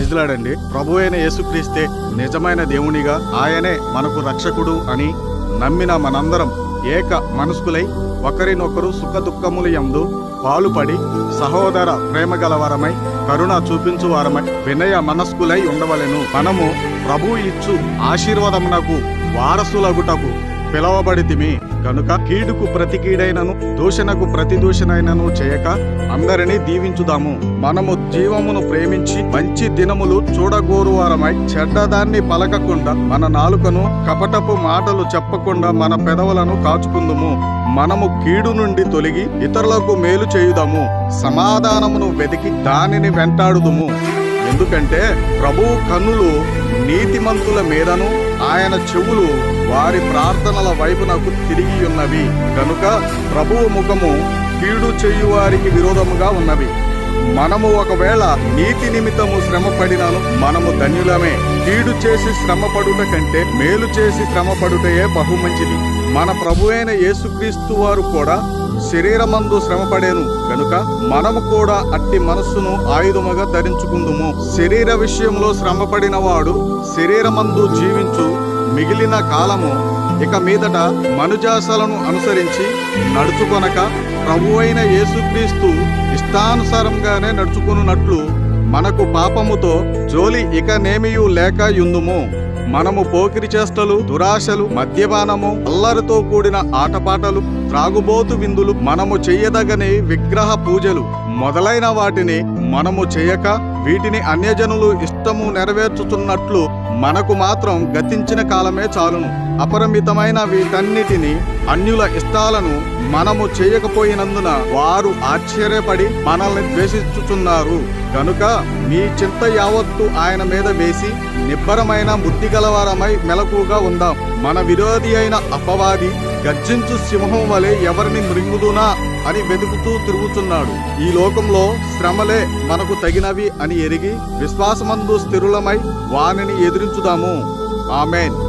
ప్రైజ్లాడండి. ప్రభు అయిన యేసుక్రీస్తే నిజమైన దేవునిగా, ఆయనే మనకు రక్షకుడు అని నమ్మిన మనందరం ఏక మనస్కులై ఒకరినొకరు సుఖదుఖముల యందు పాలుపడి సహోదర ప్రేమ గలవారమై కరుణ చూపించువారమై వినయ మనస్కులై ఉండవలెను. మనము ప్రభు ఇచ్చు ఆశీర్వాదమునకు వారసులగుటకు పిలవబడితిమి కనుక కీడుకు ప్రతి కీడైనను దూషణకు ప్రతి దూషణైనను చేయక అందరినీ దీవించుదాము. మనము జీవమును ప్రేమించి మంచి దినములు చూడగోరువారమై చెడ్డదాన్ని పలకకుండా మన నాలుకను కపటపు మాటలు చెప్పకుండా మన పెదవులను కాచుకుందుము. మనము కీడు నుండి తొలగి ఇతరులకు మేలు చేయుదాము. సమాధానమును వెతికి దానిని వెంటాడుదుము. ఎందుకంటే ప్రభువు కన్నులు నీతిమంతుల మీదను ఆయన చెవులు వారి ప్రార్థనల వైపునకు తిరిగి ఉన్నవి కనుక ప్రభువు ముఖము కీడు చేయువారికి విరోధముగా ఉన్నవి. మనము ఒకవేళ నీతి నిమిత్తము శ్రమపడినాను మనము ధన్యులమే. కీడు చేసి శ్రమపడుట కంటే మేలు చేసి శ్రమపడుటయే బహు మంచిది. మన ప్రభు అయిన యేసుక్రీస్తు వారు కూడా శరీరమందు శ్రమపడేను కనుక మనము కూడా అట్టి మనస్సును ఆయుధముగా ధరించుకుందుము. శరీర విషయంలో శ్రమపడిన వాడు శరీరమందు జీవించు మిగిలిన కాలము ఇక మీదట మనుజాసలను అనుసరించి నడుచుకొనక ప్రభువైన యేసుక్రీస్తు ఇష్టానుసారంగానే నడుచుకున్నట్లు మనకు పాపముతో జోలి ఇక నేమియు లేక యుందుము. మనము పోకిరి చేష్టలు, దురాశలు, మద్యపానము, అల్లరితో కూడిన ఆటపాటలు, త్రాగుబోతు విందులు, మనము చెయ్యదగని విగ్రహ పూజలు మొదలైన వాటిని మనము చేయక వీటిని అన్యజనులు ఇష్టము నెరవేర్చుతున్నట్లు మనకు మాత్రం గతించిన కాలమే చాలును. అపరిమితమైన వీటన్నిటిని అన్యుల ఇష్టాలను మనము చేయకపోయినందున వారు ఆశ్చర్యపడి మనల్ని ద్వేషించుచున్నారు. కనుక మీ చింత యావత్తు ఆయన మీద వేసి నిబ్బరమైన బుద్ధి గలవారమై మెలకుగా ఉందాం. మన విరోధి అయిన అపవాది గర్జించు సింహం వలె ఎవరిని మృంగుదునా అని వెతుకుతూ తిరుగుతున్నాడు. ఈ లోకంలో శ్రమలే మనకు తగినవి అని ఎరిగి విశ్వాసమందు స్థిరులమై వానిని ఎదిరించుదాము. ఆమేన్.